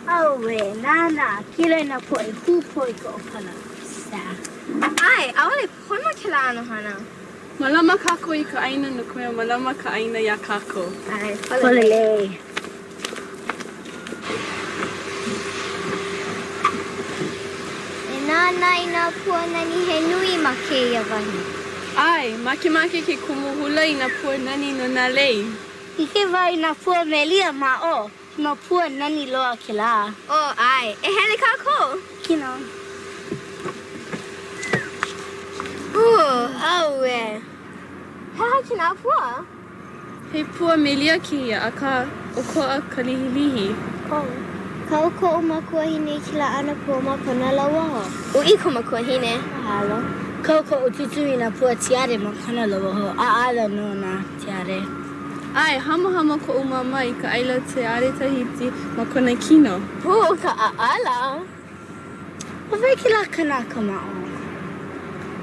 Awe, nana, kila na poi, hu poi ko kana. Sa. Ai, awale pono kila ano hana. Malama kako I ka aina no kuya malama ka aina ya kako. Ai, Polele. Nana ina pua nani he nui ma ke ia wahi. Ai, make ke kumuhula I na pua nani no na lei. Ike vai na pua melia ma o. Ma pua nani loa kila. Oh, ai. E hele kako? Kino. Awe. Ha kina pua? He pua melia kia a ka o ko a kalihilihi. Ko. Kau ko o makua hine kila ana pua ma kona lawa. O iko makua hine. Mahalo. Koko ututui na pua tiare ma kana loa ho. A ala no na tiare. Ai, hama ko o mama I ka aila te are tahiti ma kona kino. O ka aala. O vai kila kana kama o.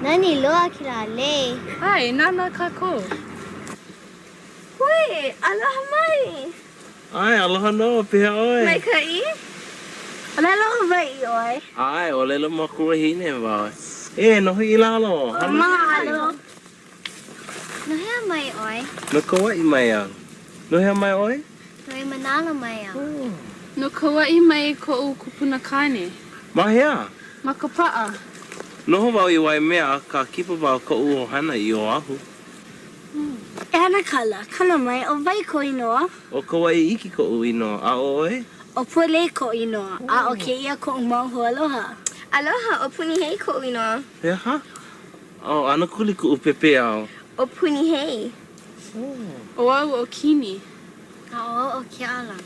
Nani loa kila le. Ai, nana kako. Hui, aloha mai. Ai, aloha no, pia oi. Mai ka I? Ona loa vai oi. Ai, o lelo makua hine wau. E, nohi I lalo. Mahalo. No hea mai oi. No koa I mai au. No hea mai oi? No i manala mai a. No kauai mai ko o kupuna kane. Mahea. Ma ka paa. Noho wau I wai mea ka kipa wau ko uo hana I o ahu. E ana kala, kana mai o vai ko inoa. O koa I iki ko u ino. A o oi? O pule ko inoa. A o ke ia ko mahu aloha. Aloha, o puni hei ko ino. Hea ha? O, ana kuli ku upepe au. O puni hei. O au o kini. A o ke ala.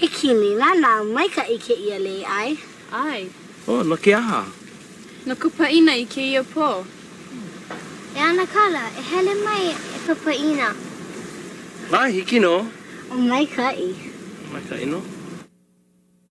E kini, nana, mai ka ike ia le ai. Ai, O, no ke aha. no ka paina I ke ia po. E ana kala, e hele mai e papaina. Ai, hiki no. O mai ka i. Mai ka ino.